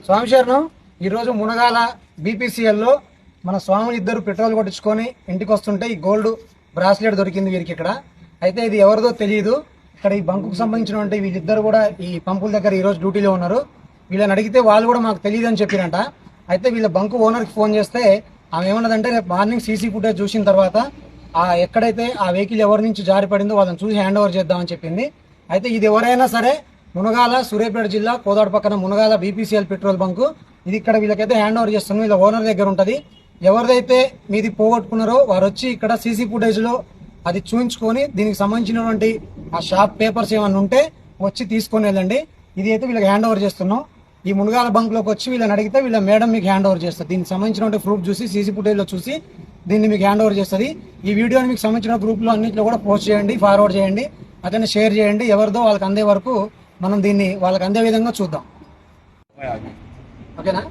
స్వామి శరణం. ఈరోజు మునగాల బీపీసీఎల్లో మన స్వామిని ఇద్దరు పెట్రోల్ కొట్టించుకొని ఇంటికి వస్తుంటే ఈ గోల్డ్ బ్రాస్లెట్ దొరికింది వీరికి ఇక్కడ. అయితే ఇది ఎవరిదో తెలియదు. ఇక్కడ ఈ బంకుకు సంబంధించినటువంటి వీళ్ళిద్దరు కూడా ఈ పంపుల దగ్గర ఈరోజు డ్యూటీలో ఉన్నారు. వీళ్ళని అడిగితే వాళ్ళు కూడా మాకు తెలియదు అని చెప్పిరంట. అయితే వీళ్ళ బంకు ఓనర్కి ఫోన్ చేస్తే ఆమె ఏమన్నదంటే రేపు మార్నింగ్ సీసీ ఫుటేజ్ చూసిన తర్వాత ఎక్కడైతే ఆ వెహికల్ ఎవరి నుంచి జారిపడిందో వాళ్ళని చూసి హ్యాండ్ ఓవర్ చేద్దామని చెప్పింది. అయితే ఇది ఎవరైనా సరే మునగాల సూర్యాపేట జిల్లా కోదాడు పక్కన మునగాల బీపీసీఎల్ పెట్రోల్ బంకు ఇది. ఇక్కడ వీళ్ళకైతే హ్యాండ్ ఓవర్ చేస్తున్నాం. వీళ్ళ ఓనర్ దగ్గర ఉంటుంది. ఎవరిదైతే మీది పోగొట్టుకున్నారో వారు వచ్చి ఇక్కడ సీసీ ఫుటేజ్లో అది చూపించుకొని దీనికి సంబంధించినటువంటి ఆ షాప్ పేపర్స్ ఏమైనా ఉంటే వచ్చి తీసుకొని వెళ్ళండి. ఇది అయితే వీళ్ళకి హ్యాండ్ ఓవర్ చేస్తున్నాం. ఈ మునగాల బంక్లోకి వచ్చి వీళ్ళని అడిగితే వీళ్ళ మేడం మీకు హ్యాండ్ ఓవర్ చేస్తుంది. దీనికి సంబంధించిన ప్రూఫ్ చూసి సీసీ ఫుటేజ్లో చూసి దీన్ని మీకు హ్యాండ్ ఓవర్ చేస్తుంది. ఈ వీడియోని మీకు సంబంధించిన గ్రూప్లో అన్నింటిలో కూడా పోస్ట్ చేయండి, ఫార్వర్డ్ చేయండి, అతన్ని షేర్ చేయండి. ఎవరిదో వాళ్ళకి అందే వరకు మనం దీన్ని వాళ్ళకి అందే విధంగా చూద్దాం. ఓకేనా?